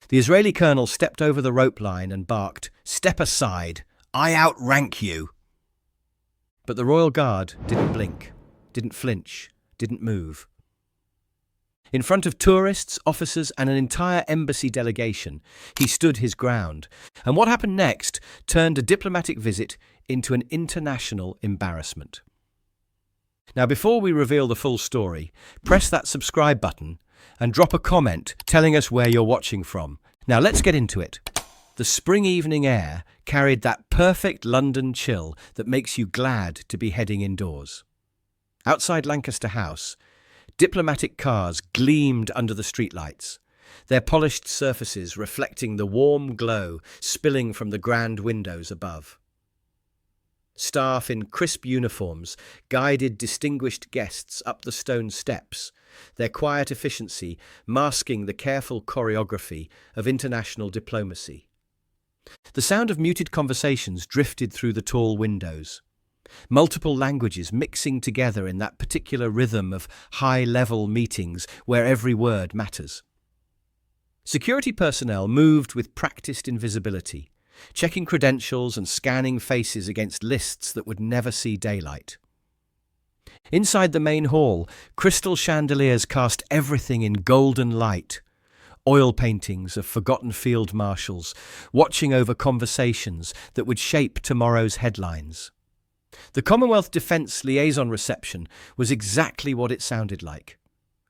The Israeli colonel stepped over the rope line and barked, "Step aside! I outrank you!" But the Royal Guard didn't blink, didn't flinch, didn't move. In front of tourists, officers, and an entire embassy delegation, he stood his ground. And what happened next turned a diplomatic visit into an international embarrassment. Now, before we reveal the full story, press that subscribe button and drop a comment telling us where you're watching from. Now, let's get into it. The spring evening air carried that perfect London chill that makes you glad to be heading indoors. Outside Lancaster House, diplomatic cars gleamed under the streetlights, their polished surfaces reflecting the warm glow spilling from the grand windows above. Staff in crisp uniforms guided distinguished guests up the stone steps, their quiet efficiency masking the careful choreography of international diplomacy. The sound of muted conversations drifted through the tall windows, multiple languages mixing together in that particular rhythm of high-level meetings where every word matters. Security personnel moved with practiced invisibility, checking credentials and scanning faces against lists that would never see daylight. Inside the main hall, crystal chandeliers cast everything in golden light, oil paintings of forgotten field marshals watching over conversations that would shape tomorrow's headlines. The Commonwealth Defence Liaison reception was exactly what it sounded like.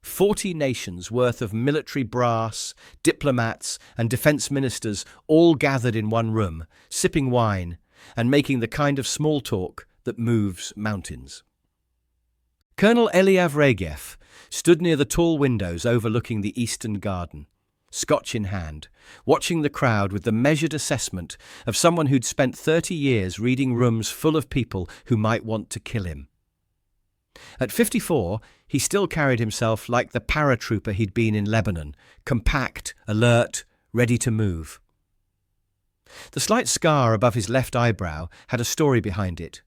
40 nations worth of military brass, diplomats and defence ministers all gathered in one room, sipping wine and making the kind of small talk that moves mountains. Colonel Eliav Regev stood near the tall windows overlooking the eastern garden, scotch in hand, watching the crowd with the measured assessment of someone who'd spent 30 years reading rooms full of people who might want to kill him. At 54, he still carried himself like the paratrooper he'd been in Lebanon, compact, alert, ready to move. The slight scar above his left eyebrow had a story behind it,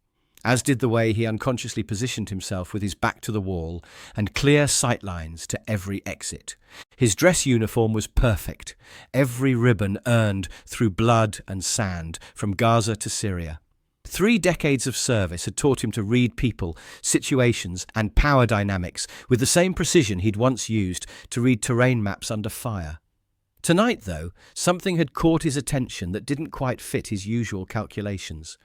as did the way he unconsciously positioned himself with his back to the wall and clear sightlines to every exit. His dress uniform was perfect, every ribbon earned through blood and sand from Gaza to Syria. 3 decades of service had taught him to read people, situations, and power dynamics with the same precision he'd once used to read terrain maps under fire. Tonight, though, something had caught his attention that didn't quite fit his usual calculations.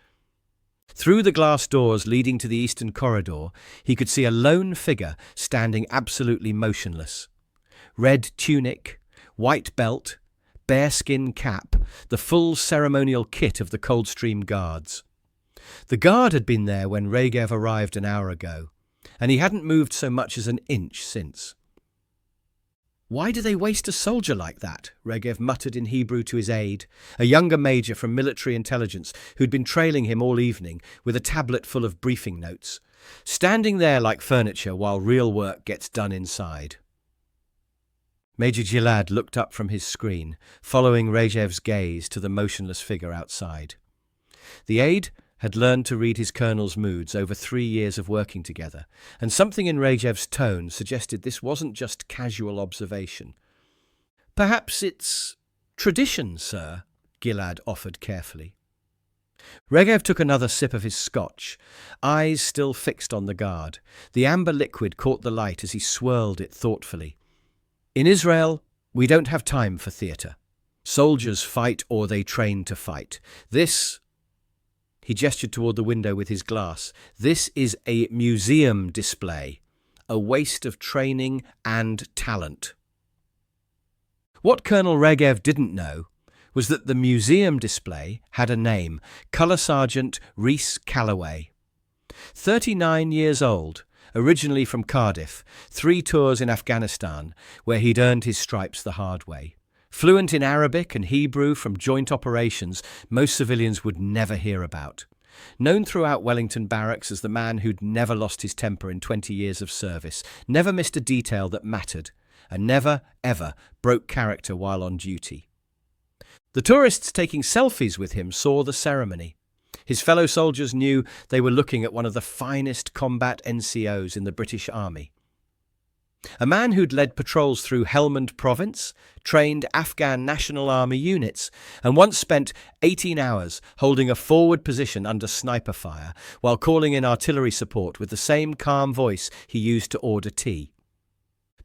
Through the glass doors leading to the eastern corridor, he could see a lone figure standing absolutely motionless. Red tunic, white belt, bearskin cap, the full ceremonial kit of the Coldstream Guards. The guard had been there when Regev arrived an hour ago, and he hadn't moved so much as an inch since. "Why do they waste a soldier like that?" Regev muttered in Hebrew to his aide, a younger major from military intelligence who'd been trailing him all evening with a tablet full of briefing notes, standing there like furniture while real work gets done inside. Major Gilad looked up from his screen, following Regev's gaze to the motionless figure outside. The aide had learned to read his colonel's moods over 3 years of working together, and something in Regev's tone suggested this wasn't just casual observation. "Perhaps it's tradition, sir," Gilad offered carefully. Regev took another sip of his scotch, eyes still fixed on the guard. The amber liquid caught the light as he swirled it thoughtfully. "In Israel, we don't have time for theatre. Soldiers fight or they train to fight. This..." He gestured toward the window with his glass. "This is a museum display, a waste of training and talent." What Colonel Regev didn't know was that the museum display had a name, Colour Sergeant Rhys Calloway. 39 years old, originally from Cardiff, 3 tours in Afghanistan, where he'd earned his stripes the hard way. Fluent in Arabic and Hebrew from joint operations most civilians would never hear about. Known throughout Wellington barracks as the man who'd never lost his temper in 20 years of service, never missed a detail that mattered, and never, ever broke character while on duty. The tourists taking selfies with him saw the ceremony. His fellow soldiers knew they were looking at one of the finest combat NCOs in the British Army. A man who'd led patrols through Helmand province, trained Afghan National Army units, and once spent 18 hours holding a forward position under sniper fire while calling in artillery support with the same calm voice he used to order tea.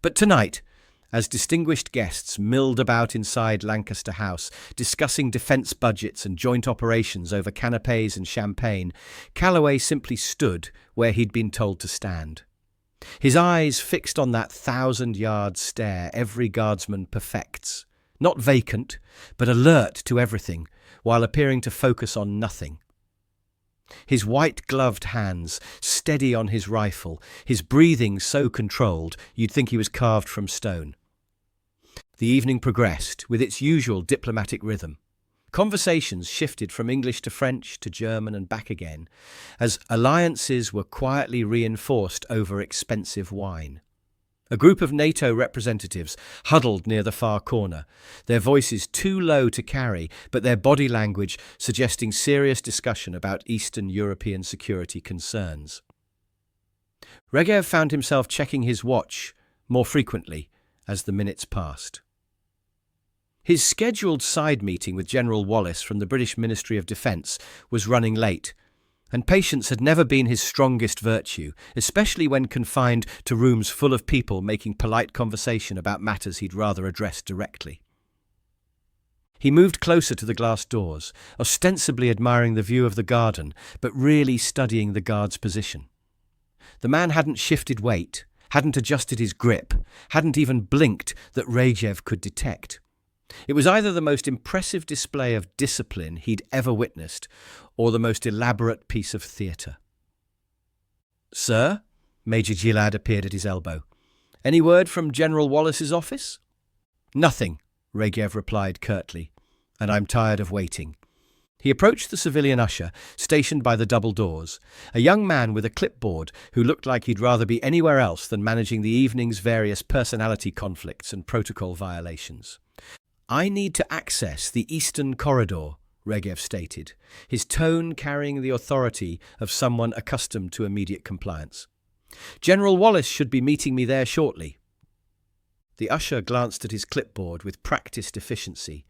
But tonight, as distinguished guests milled about inside Lancaster House, discussing defence budgets and joint operations over canapés and champagne, Calloway simply stood where he'd been told to stand. His eyes fixed on that 1,000-yard stare every guardsman perfects, not vacant, but alert to everything, while appearing to focus on nothing. His white-gloved hands steady on his rifle, his breathing so controlled you'd think he was carved from stone. The evening progressed with its usual diplomatic rhythm. Conversations shifted from English to French to German and back again, as alliances were quietly reinforced over expensive wine. A group of NATO representatives huddled near the far corner, their voices too low to carry, but their body language suggesting serious discussion about Eastern European security concerns. Regev found himself checking his watch more frequently as the minutes passed. His scheduled side meeting with General Wallace from the British Ministry of Defence was running late, and patience had never been his strongest virtue, especially when confined to rooms full of people making polite conversation about matters he'd rather address directly. He moved closer to the glass doors, ostensibly admiring the view of the garden, but really studying the guard's position. The man hadn't shifted weight, hadn't adjusted his grip, hadn't even blinked that Regev could detect. It was either the most impressive display of discipline he'd ever witnessed, or the most elaborate piece of theatre. "Sir?" Major Gillard appeared at his elbow. "Any word from General Wallace's office?" "Nothing," Regev replied curtly, "and I'm tired of waiting." He approached the civilian usher, stationed by the double doors, a young man with a clipboard who looked like he'd rather be anywhere else than managing the evening's various personality conflicts and protocol violations. "I need to access the Eastern Corridor," Regev stated, his tone carrying the authority of someone accustomed to immediate compliance. "General Wallace should be meeting me there shortly." The usher glanced at his clipboard with practiced efficiency,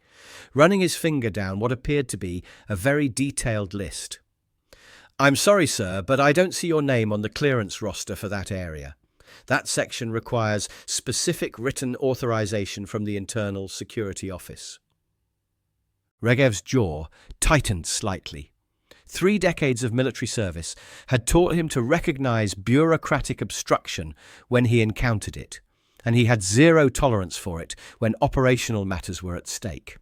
running his finger down what appeared to be a very detailed list. "I'm sorry, sir, but I don't see your name on the clearance roster for that area. That section requires specific written authorization from the Internal Security Office." Regev's jaw tightened slightly. 3 decades of military service had taught him to recognize bureaucratic obstruction when he encountered it, and he had zero tolerance for it when operational matters were at stake.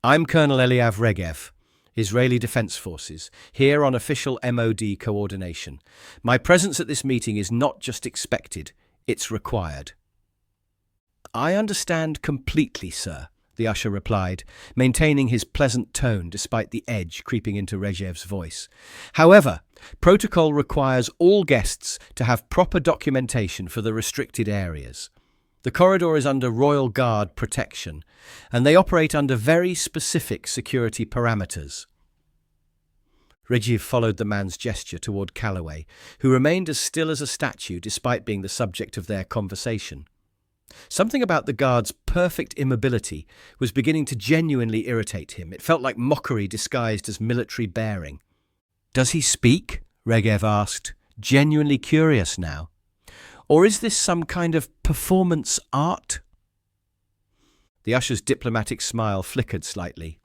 "I'm Colonel Eliav Regev, Israeli Defense Forces, here on official MOD coordination. My presence at this meeting is not just expected, it's required." "I understand completely, sir," the usher replied, maintaining his pleasant tone despite the edge creeping into Regev's voice. "However, protocol requires all guests to have proper documentation for the restricted areas. The corridor is under Royal Guard protection, and they operate under very specific security parameters." Regev followed the man's gesture toward Calloway, who remained as still as a statue despite being the subject of their conversation. Something about the guard's perfect immobility was beginning to genuinely irritate him. It felt like mockery disguised as military bearing. "Does he speak?" Regev asked, genuinely curious now. "Or is this some kind of performance art?" The usher's diplomatic smile flickered slightly.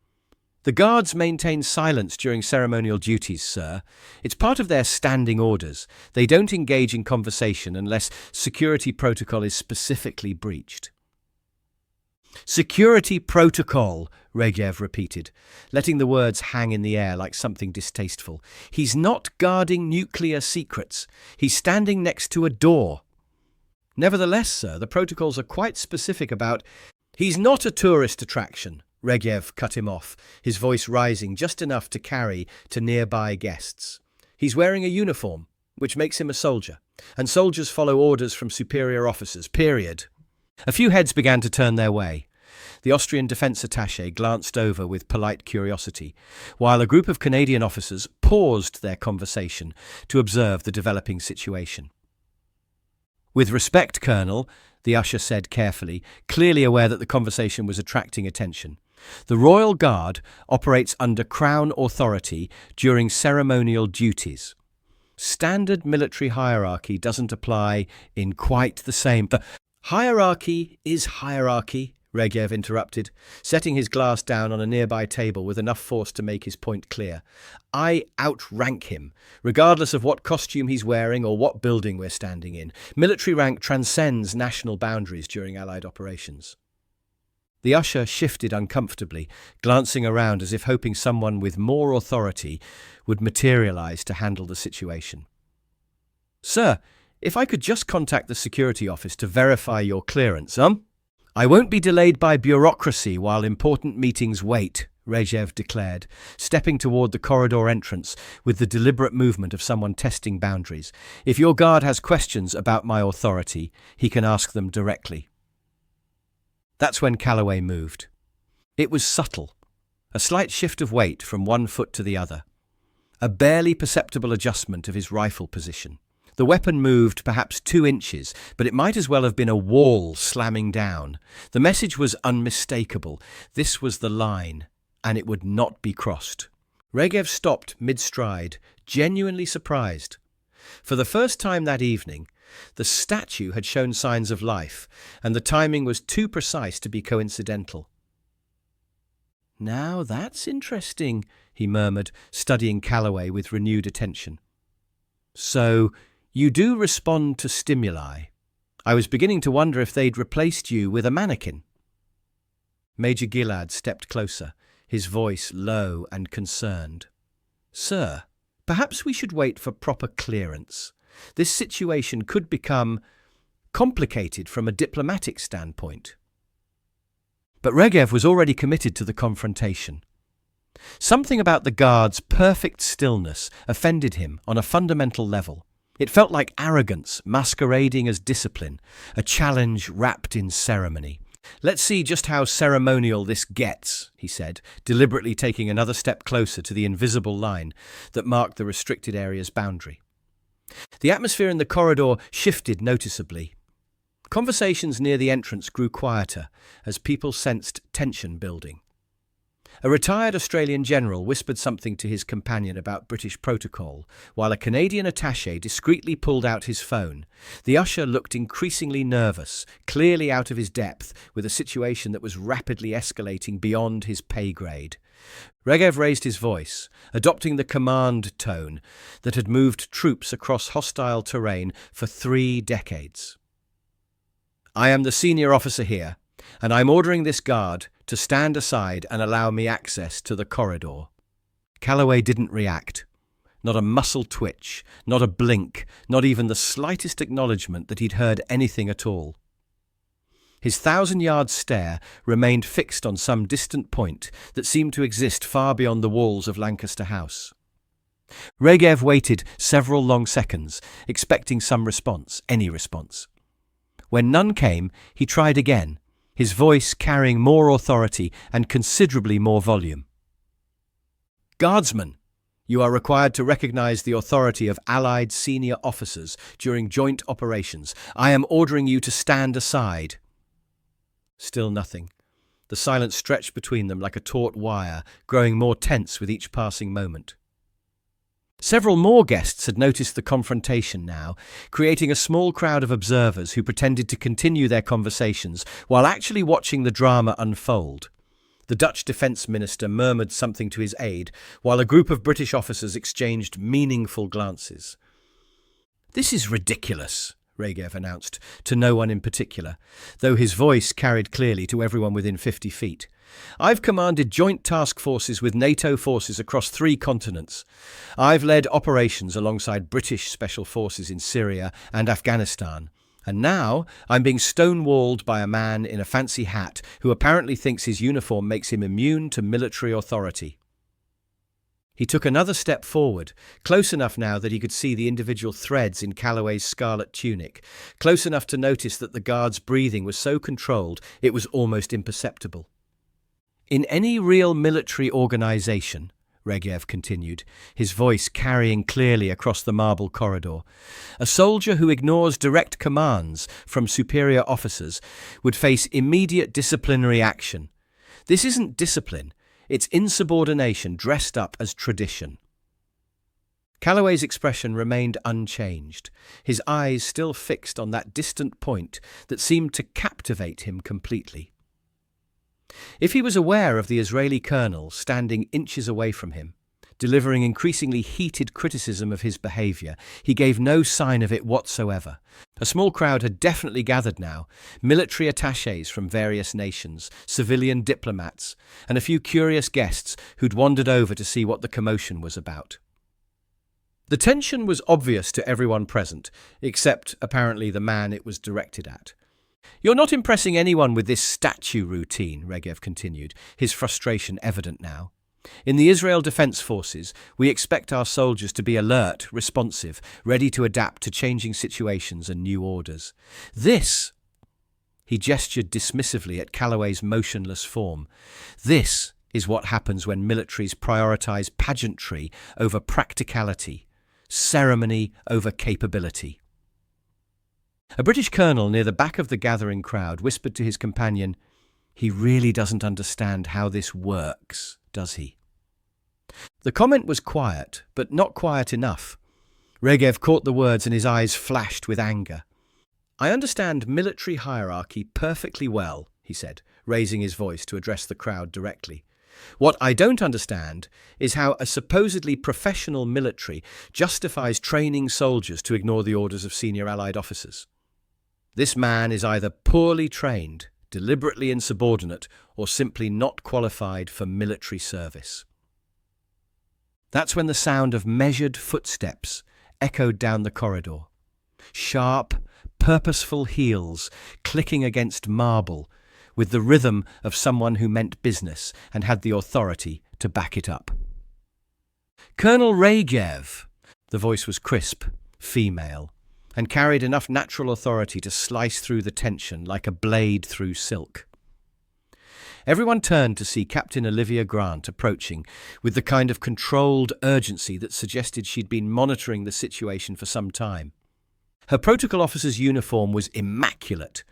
"The guards maintain silence during ceremonial duties, sir. It's part of their standing orders. They don't engage in conversation unless security protocol is specifically breached." "Security protocol," Regev repeated, letting the words hang in the air like something distasteful. "He's not guarding nuclear secrets. He's standing next to a door." "Nevertheless, sir, the protocols are quite specific about—" "He's not a tourist attraction," Regev cut him off, his voice rising just enough to carry to nearby guests. "He's wearing a uniform, which makes him a soldier, and soldiers follow orders from superior officers, period." A few heads began to turn their way. The Austrian defence attaché glanced over with polite curiosity, while a group of Canadian officers paused their conversation to observe the developing situation. "With respect, Colonel," the usher said carefully, clearly aware that the conversation was attracting attention. The Royal Guard operates under Crown authority during ceremonial duties. Standard military hierarchy doesn't apply in quite the same. Hierarchy is hierarchy, Regev interrupted, setting his glass down on a nearby table with enough force to make his point clear. I outrank him, regardless of what costume he's wearing or what building we're standing in. Military rank transcends national boundaries during Allied operations. The usher shifted uncomfortably, glancing around as if hoping someone with more authority would materialize to handle the situation. Sir, if I could just contact the security office to verify your clearance, I won't be delayed by bureaucracy while important meetings wait, Regev declared, stepping toward the corridor entrance with the deliberate movement of someone testing boundaries. If your guard has questions about my authority, he can ask them directly. That's when Calloway moved. It was subtle, a slight shift of weight from one foot to the other, a barely perceptible adjustment of his rifle position. The weapon moved perhaps 2 inches, but it might as well have been a wall slamming down. The message was unmistakable. This was the line, and it would not be crossed. Regev stopped mid-stride, genuinely surprised. For the first time that evening, the statue had shown signs of life, and the timing was too precise to be coincidental. Now that's interesting, he murmured, studying Calloway with renewed attention. So, you do respond to stimuli. I was beginning to wonder if they'd replaced you with a mannequin. Major Gillard stepped closer, his voice low and concerned. Sir, perhaps we should wait for proper clearance. This situation could become complicated from a diplomatic standpoint. But Regev was already committed to the confrontation. Something about the guard's perfect stillness offended him on a fundamental level. It felt like arrogance masquerading as discipline, a challenge wrapped in ceremony. Let's see just how ceremonial this gets, he said, deliberately taking another step closer to the invisible line that marked the restricted area's boundary. The atmosphere in the corridor shifted noticeably. Conversations near the entrance grew quieter as people sensed tension building. A retired Australian general whispered something to his companion about British protocol, while a Canadian attaché discreetly pulled out his phone. The usher looked increasingly nervous, clearly out of his depth, with a situation that was rapidly escalating beyond his pay grade. Regev raised his voice, adopting the command tone that had moved troops across hostile terrain for 3 decades. I am the senior officer here, and I'm ordering this guard to stand aside and allow me access to the corridor. Calloway didn't react. Not a muscle twitch, not a blink, not even the slightest acknowledgement that he'd heard anything at all. His 1,000-yard stare remained fixed on some distant point that seemed to exist far beyond the walls of Lancaster House. Regev waited several long seconds, expecting some response, any response. When none came, he tried again, his voice carrying more authority and considerably more volume. Guardsmen, you are required to recognize the authority of Allied senior officers during joint operations. I am ordering you to stand aside. Still nothing. The silence stretched between them like a taut wire, growing more tense with each passing moment. Several more guests had noticed the confrontation now, creating a small crowd of observers who pretended to continue their conversations while actually watching the drama unfold. The Dutch defence minister murmured something to his aide, while a group of British officers exchanged meaningful glances. "This is ridiculous," Regev announced, to no one in particular, though his voice carried clearly to everyone within 50 feet. I've commanded joint task forces with NATO forces across 3 continents. I've led operations alongside British special forces in Syria and Afghanistan. And now I'm being stonewalled by a man in a fancy hat who apparently thinks his uniform makes him immune to military authority. He took another step forward, close enough now that he could see the individual threads in Calloway's scarlet tunic, close enough to notice that the guard's breathing was so controlled it was almost imperceptible. In any real military organization, Regev continued, his voice carrying clearly across the marble corridor. A soldier who ignores direct commands from superior officers would face immediate disciplinary action. This isn't discipline, it's insubordination dressed up as tradition. Calloway's expression remained unchanged, his eyes still fixed on that distant point that seemed to captivate him completely. If he was aware of the Israeli colonel standing inches away from him, delivering increasingly heated criticism of his behaviour, he gave no sign of it whatsoever. A small crowd had definitely gathered now, military attachés from various nations, civilian diplomats, and a few curious guests who'd wandered over to see what the commotion was about. The tension was obvious to everyone present, except apparently the man it was directed at. "You're not impressing anyone with this statue routine," Regev continued, his frustration evident now. "In the Israel Defense Forces, we expect our soldiers to be alert, responsive, ready to adapt to changing situations and new orders. This," he gestured dismissively at Calloway's motionless form, "this is what happens when militaries prioritize pageantry over practicality, ceremony over capability." A British colonel near the back of the gathering crowd whispered to his companion, "He really doesn't understand how this works, does he?" The comment was quiet, but not quiet enough. Regev caught the words and his eyes flashed with anger. "I understand military hierarchy perfectly well," he said, raising his voice to address the crowd directly. "What I don't understand is how a supposedly professional military justifies training soldiers to ignore the orders of senior Allied officers. This man is either poorly trained, deliberately insubordinate, or simply not qualified for military service." That's when the sound of measured footsteps echoed down the corridor. Sharp, purposeful heels clicking against marble, with the rhythm of someone who meant business and had the authority to back it up. "Colonel Regev," the voice was crisp, female, and carried enough natural authority to slice through the tension like a blade through silk. Everyone turned to see Captain Olivia Grant approaching with the kind of controlled urgency that suggested she'd been monitoring the situation for some time. Her protocol officer's uniform was immaculate,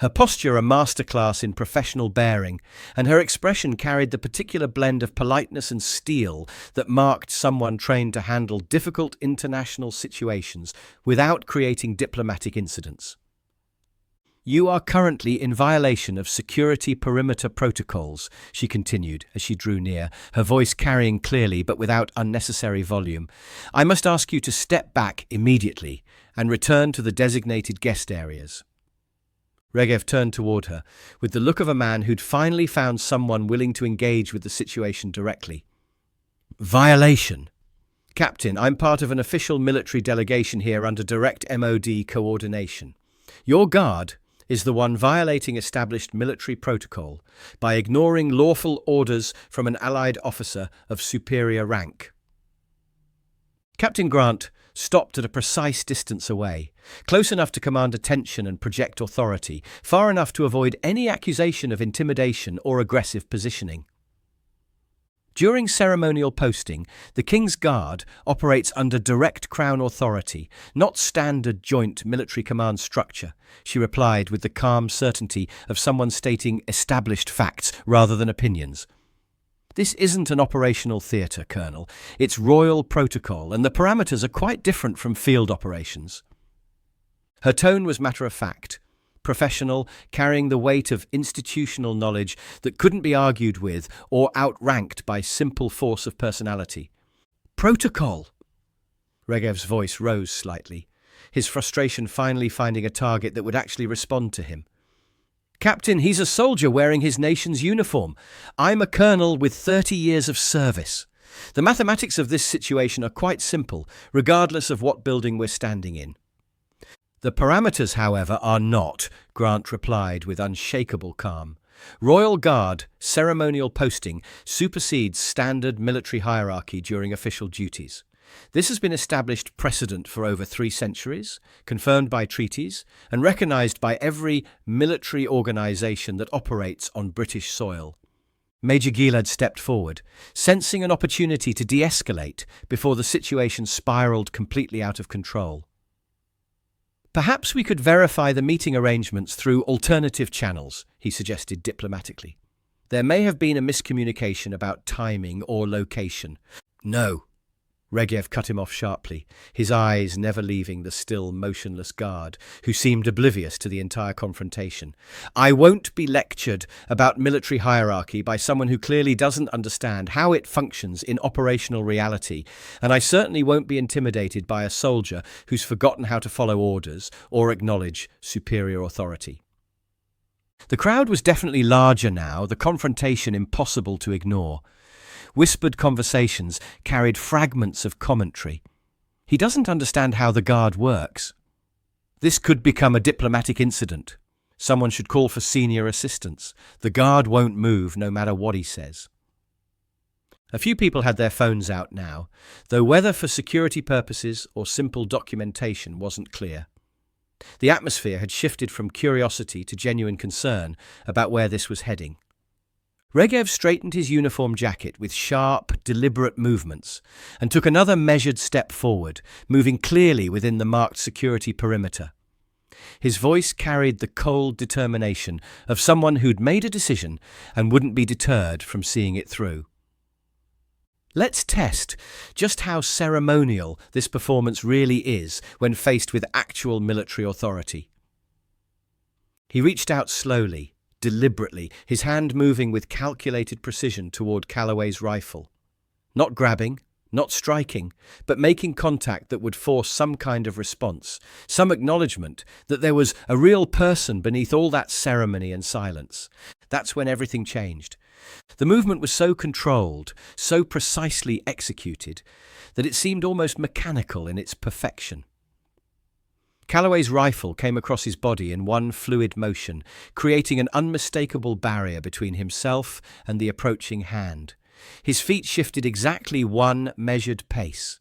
her posture a masterclass in professional bearing, and her expression carried the particular blend of politeness and steel that marked someone trained to handle difficult international situations without creating diplomatic incidents. "You are currently in violation of security perimeter protocols," she continued as she drew near, her voice carrying clearly but without unnecessary volume. "I must ask you to step back immediately and return to the designated guest areas." Regev turned toward her, with the look of a man who'd finally found someone willing to engage with the situation directly. "Violation. Captain, I'm part of an official military delegation here under direct MOD coordination. Your guard is the one violating established military protocol by ignoring lawful orders from an Allied officer of superior rank." Captain Grant stopped at a precise distance away, close enough to command attention and project authority, far enough to avoid any accusation of intimidation or aggressive positioning. During ceremonial posting, the King's Guard operates under direct Crown authority, not standard joint military command structure, she replied with the calm certainty of someone stating established facts rather than opinions. "This isn't an operational theatre, Colonel. It's royal protocol, and the parameters are quite different from field operations." Her tone was matter-of-fact, professional, carrying the weight of institutional knowledge that couldn't be argued with or outranked by simple force of personality. "Protocol!" Regev's voice rose slightly, his frustration finally finding a target that would actually respond to him. "Captain, he's a soldier wearing his nation's uniform. I'm a colonel with 30 years of service. The mathematics of this situation are quite simple, regardless of what building we're standing in." "The parameters, however, are not," Grant replied with unshakable calm. "Royal Guard ceremonial posting supersedes standard military hierarchy during official duties. This has been established precedent for over 3 centuries, confirmed by treaties, and recognised by every military organisation that operates on British soil. Major Gilad stepped forward, sensing an opportunity to de-escalate before the situation spiraled completely out of control. "Perhaps we could verify the meeting arrangements through alternative channels," he suggested diplomatically. "There may have been a miscommunication about timing or location." "No," Regev cut him off sharply, his eyes never leaving the still motionless guard, who seemed oblivious to the entire confrontation. "I won't be lectured about military hierarchy by someone who clearly doesn't understand how it functions in operational reality, and I certainly won't be intimidated by a soldier who's forgotten how to follow orders or acknowledge superior authority." The crowd was definitely larger now, the confrontation impossible to ignore. Whispered conversations carried fragments of commentary. "He doesn't understand how the guard works. This could become a diplomatic incident. Someone should call for senior assistance. The guard won't move no matter what he says." A few people had their phones out now, though whether for security purposes or simple documentation wasn't clear. The atmosphere had shifted from curiosity to genuine concern about where this was heading. Regev straightened his uniform jacket with sharp, deliberate movements and took another measured step forward, moving clearly within the marked security perimeter. His voice carried the cold determination of someone who'd made a decision and wouldn't be deterred from seeing it through. "Let's test just how ceremonial this performance really is when faced with actual military authority." He reached out slowly, deliberately, his hand moving with calculated precision toward Calloway's rifle. Not grabbing, not striking, but making contact that would force some kind of response, some acknowledgement that there was a real person beneath all that ceremony and silence. That's when everything changed. The movement was so controlled, so precisely executed, that it seemed almost mechanical in its perfection. Calloway's rifle came across his body in one fluid motion, creating an unmistakable barrier between himself and the approaching hand. His feet shifted exactly one measured pace,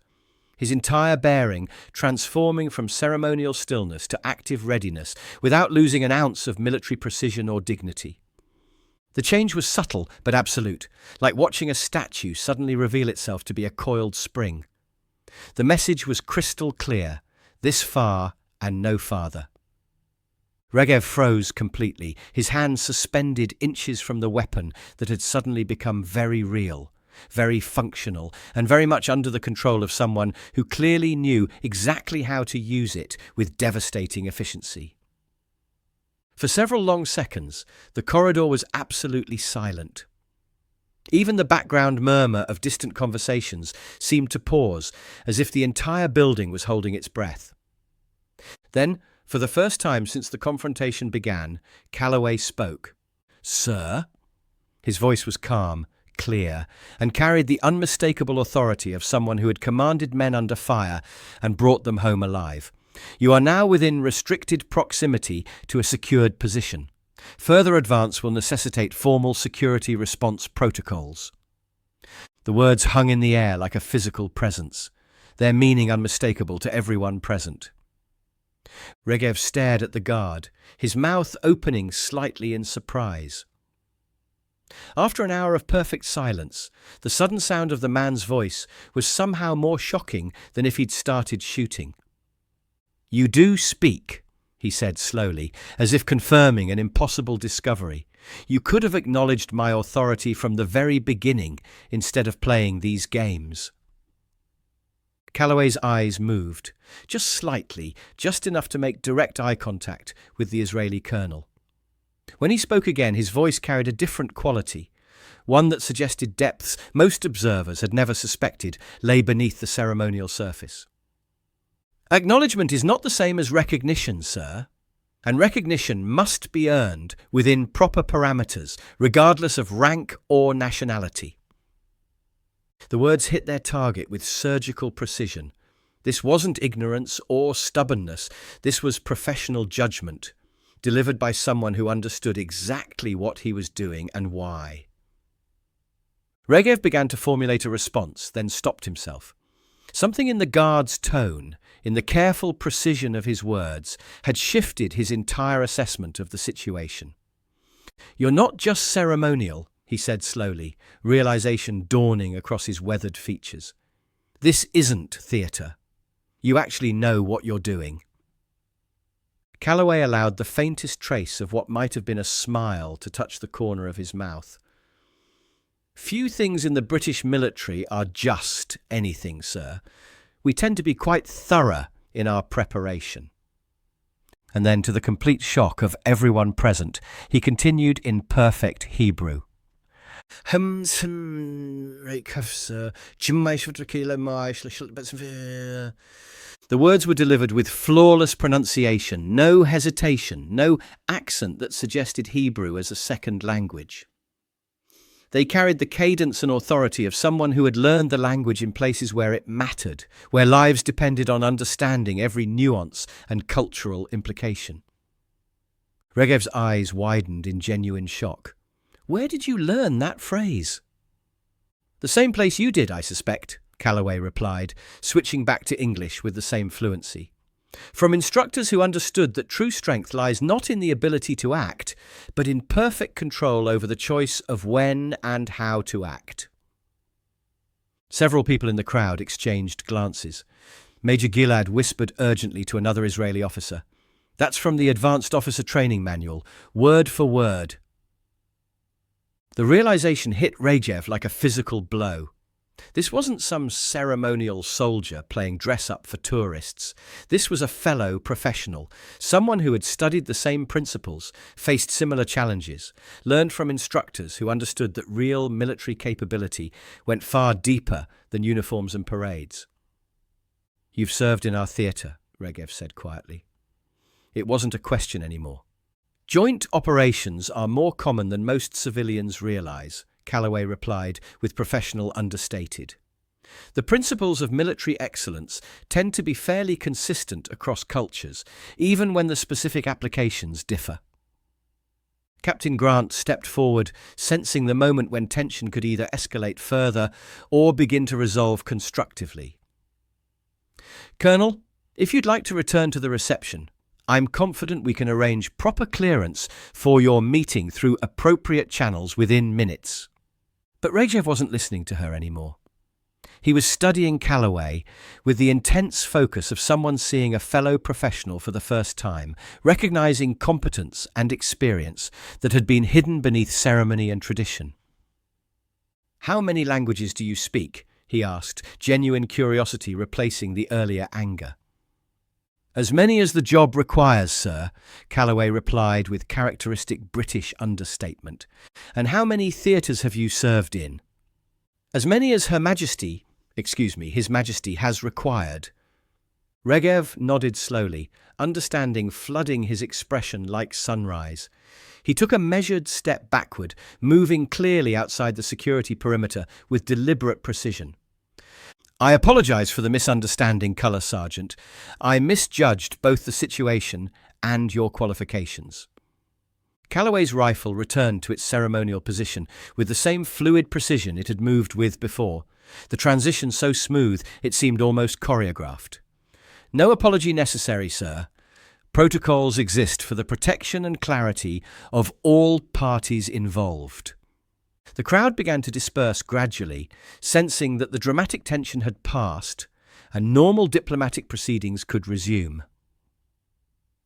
his entire bearing transforming from ceremonial stillness to active readiness without losing an ounce of military precision or dignity. The change was subtle but absolute, like watching a statue suddenly reveal itself to be a coiled spring. The message was crystal clear: this far and no farther. Regev froze completely, his hands suspended inches from the weapon that had suddenly become very real, very functional, and very much under the control of someone who clearly knew exactly how to use it with devastating efficiency. For several long seconds, the corridor was absolutely silent. Even the background murmur of distant conversations seemed to pause, as if the entire building was holding its breath. Then, for the first time since the confrontation began, Calloway spoke. "Sir?" His voice was calm, clear, and carried the unmistakable authority of someone who had commanded men under fire and brought them home alive. "You are now within restricted proximity to a secured position. Further advance will necessitate formal security response protocols." The words hung in the air like a physical presence, their meaning unmistakable to everyone present. Regev stared at the guard, his mouth opening slightly in surprise. After an hour of perfect silence, the sudden sound of the man's voice was somehow more shocking than if he'd started shooting. "You do speak," he said slowly, as if confirming an impossible discovery. "You could have acknowledged my authority from the very beginning instead of playing these games." Calloway's eyes moved, just slightly, just enough to make direct eye contact with the Israeli colonel. When he spoke again, his voice carried a different quality, one that suggested depths most observers had never suspected lay beneath the ceremonial surface. "Acknowledgement is not the same as recognition, sir, and recognition must be earned within proper parameters, regardless of rank or nationality." The words hit their target with surgical precision. This wasn't ignorance or stubbornness, this was professional judgment, delivered by someone who understood exactly what he was doing and why. Regev began to formulate a response, then stopped himself. Something in the guard's tone, in the careful precision of his words, had shifted his entire assessment of the situation. "You're not just ceremonial," he said slowly, realization dawning across his weathered features. This isn't theatre. You actually know what you're doing. Calloway allowed the faintest trace of what might have been a smile to touch the corner of his mouth. Few things in the British military are just anything, sir. We tend to be quite thorough in our preparation. And then, to the complete shock of everyone present, he continued in perfect Hebrew. The words were delivered with flawless pronunciation, no hesitation, no accent that suggested Hebrew as a second language. They carried the cadence and authority of someone who had learned the language in places where it mattered, where lives depended on understanding every nuance and cultural implication. Regev's eyes widened in genuine shock. Where did you learn that phrase? The same place you did, I suspect, Calloway replied, switching back to English with the same fluency. From instructors who understood that true strength lies not in the ability to act, but in perfect control over the choice of when and how to act. Several people in the crowd exchanged glances. Major Gilad whispered urgently to another Israeli officer. That's from the Advanced Officer Training Manual, word for word. The realization hit Regev like a physical blow. This wasn't some ceremonial soldier playing dress-up for tourists. This was a fellow professional, someone who had studied the same principles, faced similar challenges, learned from instructors who understood that real military capability went far deeper than uniforms and parades. You've served in our theatre, Regev said quietly. It wasn't a question anymore. Joint operations are more common than most civilians realize, Calloway replied with professional understated. The principles of military excellence tend to be fairly consistent across cultures, even when the specific applications differ. Captain Grant stepped forward, sensing the moment when tension could either escalate further or begin to resolve constructively. Colonel, if you'd like to return to the reception, I'm confident we can arrange proper clearance for your meeting through appropriate channels within minutes. But Regev wasn't listening to her anymore. He was studying Calloway with the intense focus of someone seeing a fellow professional for the first time, recognizing competence and experience that had been hidden beneath ceremony and tradition. How many languages do you speak? He asked, genuine curiosity replacing the earlier anger. As many as the job requires, sir, Calloway replied with characteristic British understatement. And how many theatres have you served in? As many as His Majesty has required. Regev nodded slowly, understanding flooding his expression like sunrise. He took a measured step backward, moving clearly outside the security perimeter with deliberate precision. I apologize for the misunderstanding, Colour Sergeant. I misjudged both the situation and your qualifications. Calloway's rifle returned to its ceremonial position with the same fluid precision it had moved with before, the transition so smooth it seemed almost choreographed. No apology necessary, sir. Protocols exist for the protection and clarity of all parties involved. The crowd began to disperse gradually, sensing that the dramatic tension had passed and normal diplomatic proceedings could resume.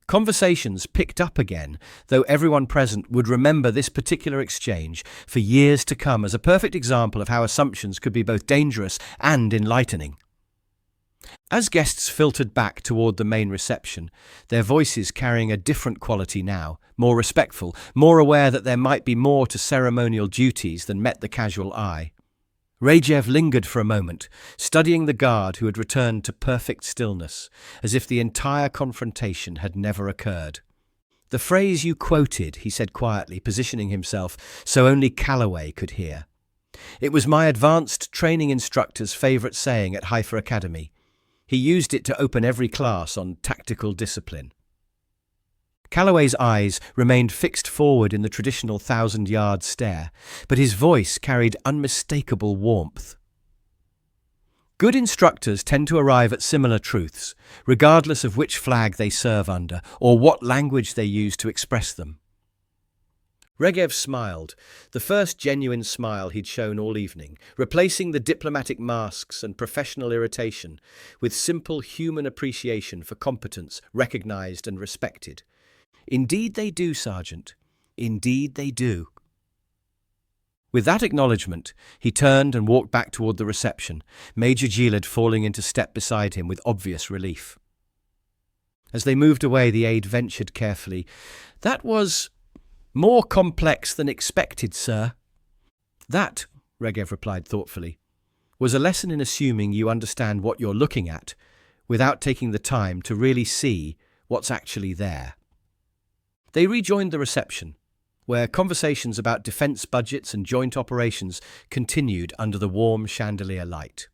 Conversations picked up again, though everyone present would remember this particular exchange for years to come as a perfect example of how assumptions could be both dangerous and enlightening. As guests filtered back toward the main reception, their voices carrying a different quality now, more respectful, more aware that there might be more to ceremonial duties than met the casual eye. Regev lingered for a moment, studying the guard who had returned to perfect stillness, as if the entire confrontation had never occurred. The phrase you quoted, he said quietly, positioning himself so only Calloway could hear. It was my advanced training instructor's favourite saying at Haifa Academy. He used it to open every class on tactical discipline. Calloway's eyes remained fixed forward in the traditional 1,000-yard stare, but his voice carried unmistakable warmth. Good instructors tend to arrive at similar truths, regardless of which flag they serve under or what language they use to express them. Regev smiled, the first genuine smile he'd shown all evening, replacing the diplomatic masks and professional irritation with simple human appreciation for competence recognized and respected. "Indeed they do, Sergeant. Indeed they do." With that acknowledgement, he turned and walked back toward the reception, Major Gilad falling into step beside him with obvious relief. As they moved away, the aide ventured carefully, "That was more complex than expected, sir." "That," Regev replied thoughtfully, "was a lesson in assuming you understand what you're looking at without taking the time to really see what's actually there." They rejoined the reception, where conversations about defence budgets and joint operations continued under the warm chandelier light.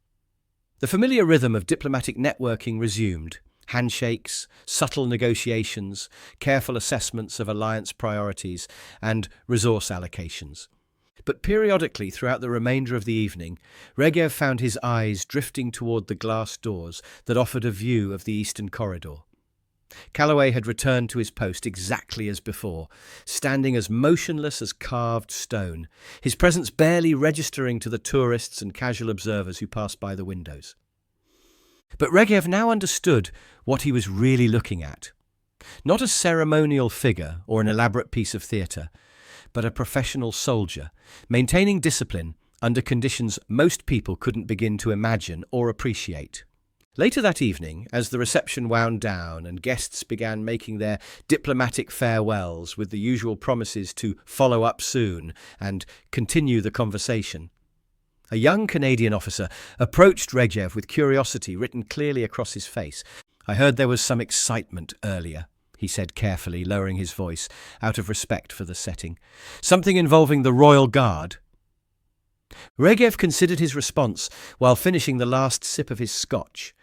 The familiar rhythm of diplomatic networking resumed. Handshakes, subtle negotiations, careful assessments of alliance priorities, and resource allocations. But periodically throughout the remainder of the evening, Regev found his eyes drifting toward the glass doors that offered a view of the eastern corridor. Calloway had returned to his post exactly as before, standing as motionless as carved stone, his presence barely registering to the tourists and casual observers who passed by the windows. But Regev now understood what he was really looking at. Not a ceremonial figure or an elaborate piece of theatre, but a professional soldier, maintaining discipline under conditions most people couldn't begin to imagine or appreciate. Later that evening, as the reception wound down and guests began making their diplomatic farewells with the usual promises to follow up soon and continue the conversation, a young Canadian officer approached Regev with curiosity written clearly across his face. "I heard there was some excitement earlier," he said carefully, lowering his voice out of respect for the setting. "Something involving the Royal Guard?" Regev considered his response while finishing the last sip of his scotch,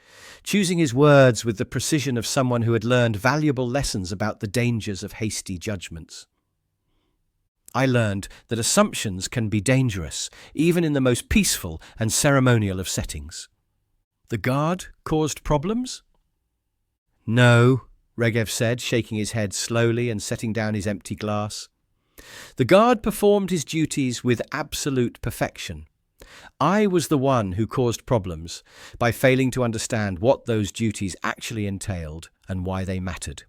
choosing his words with the precision of someone who had learned valuable lessons about the dangers of hasty judgments. "I learned that assumptions can be dangerous, even in the most peaceful and ceremonial of settings." "The Guard caused problems?" "No," Regev said, shaking his head slowly and setting down his empty glass. "The Guard performed his duties with absolute perfection. I was the one who caused problems by failing to understand what those duties actually entailed and why they mattered."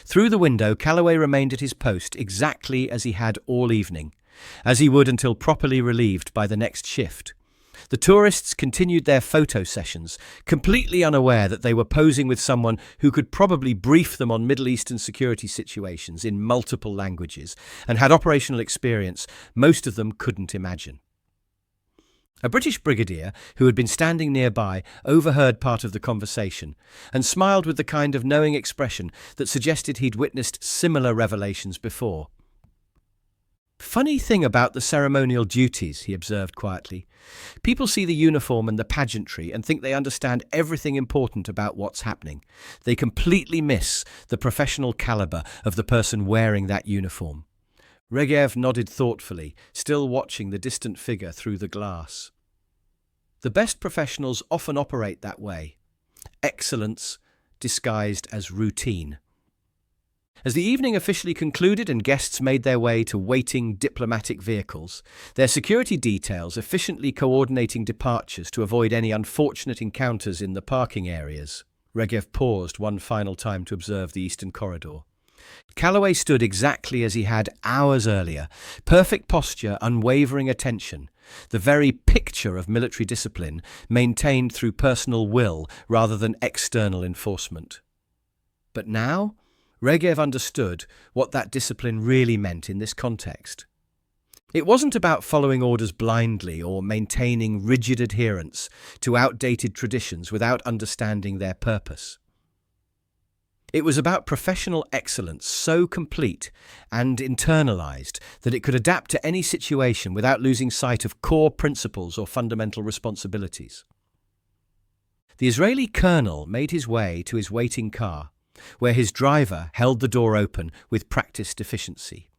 Through the window, Calloway remained at his post exactly as he had all evening, as he would until properly relieved by the next shift. The tourists continued their photo sessions, completely unaware that they were posing with someone who could probably brief them on Middle Eastern security situations in multiple languages and had operational experience most of them couldn't imagine. A British brigadier who had been standing nearby overheard part of the conversation and smiled with the kind of knowing expression that suggested he'd witnessed similar revelations before. "Funny thing about the ceremonial duties," he observed quietly. "People see the uniform and the pageantry and think they understand everything important about what's happening. They completely miss the professional caliber of the person wearing that uniform." Regev nodded thoughtfully, still watching the distant figure through the glass. "The best professionals often operate that way. Excellence disguised as routine." As the evening officially concluded and guests made their way to waiting diplomatic vehicles, their security details efficiently coordinating departures to avoid any unfortunate encounters in the parking areas, Regev paused one final time to observe the eastern corridor. Calloway stood exactly as he had hours earlier, perfect posture, unwavering attention, the very picture of military discipline maintained through personal will rather than external enforcement. But now, Regev understood what that discipline really meant in this context. It wasn't about following orders blindly or maintaining rigid adherence to outdated traditions without understanding their purpose. It was about professional excellence so complete and internalized that it could adapt to any situation without losing sight of core principles or fundamental responsibilities. The Israeli colonel made his way to his waiting car, where his driver held the door open with practiced efficiency.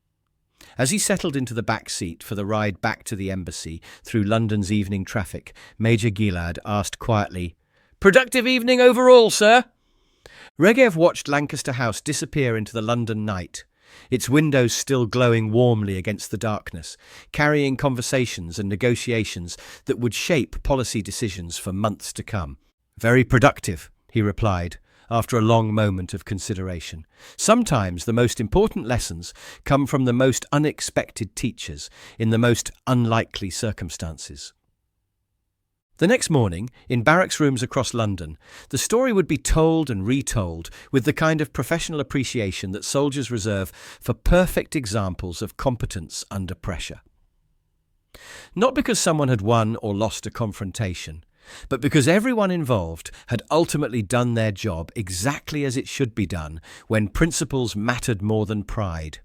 As he settled into the back seat for the ride back to the embassy through London's evening traffic, Major Gilad asked quietly, "Productive evening overall, sir?" Regev watched Lancaster House disappear into the London night, its windows still glowing warmly against the darkness, carrying conversations and negotiations that would shape policy decisions for months to come. "Very productive," he replied, after a long moment of consideration. "Sometimes the most important lessons come from the most unexpected teachers in the most unlikely circumstances." The next morning, in barracks rooms across London, the story would be told and retold with the kind of professional appreciation that soldiers reserve for perfect examples of competence under pressure. Not because someone had won or lost a confrontation, but because everyone involved had ultimately done their job exactly as it should be done when principles mattered more than pride.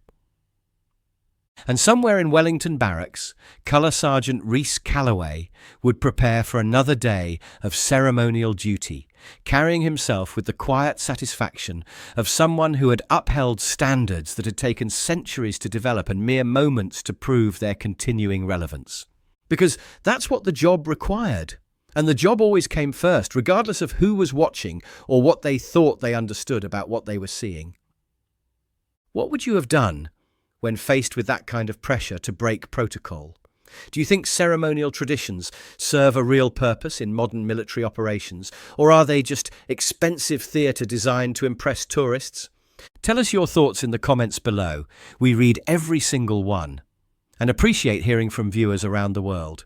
And somewhere in Wellington Barracks, Colour Sergeant Rhys Calloway would prepare for another day of ceremonial duty, carrying himself with the quiet satisfaction of someone who had upheld standards that had taken centuries to develop and mere moments to prove their continuing relevance. Because that's what the job required. And the job always came first, regardless of who was watching or what they thought they understood about what they were seeing. What would you have done when faced with that kind of pressure to break protocol? Do you think ceremonial traditions serve a real purpose in modern military operations, or are they just expensive theatre designed to impress tourists? Tell us your thoughts in the comments below. We read every single one and appreciate hearing from viewers around the world.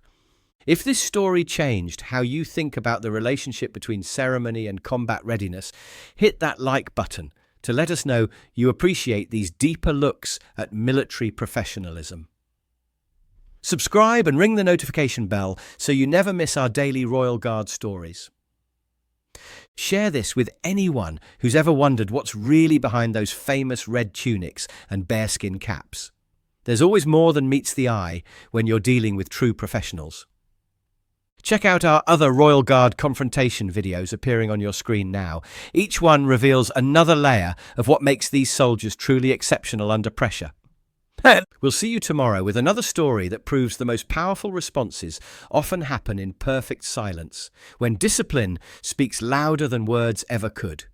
If this story changed how you think about the relationship between ceremony and combat readiness, hit that like button to let us know you appreciate these deeper looks at military professionalism. Subscribe and ring the notification bell so you never miss our daily Royal Guard stories. Share this with anyone who's ever wondered what's really behind those famous red tunics and bearskin caps. There's always more than meets the eye when you're dealing with true professionals. Check out our other Royal Guard confrontation videos appearing on your screen now. Each one reveals another layer of what makes these soldiers truly exceptional under pressure. We'll see you tomorrow with another story that proves the most powerful responses often happen in perfect silence, when discipline speaks louder than words ever could.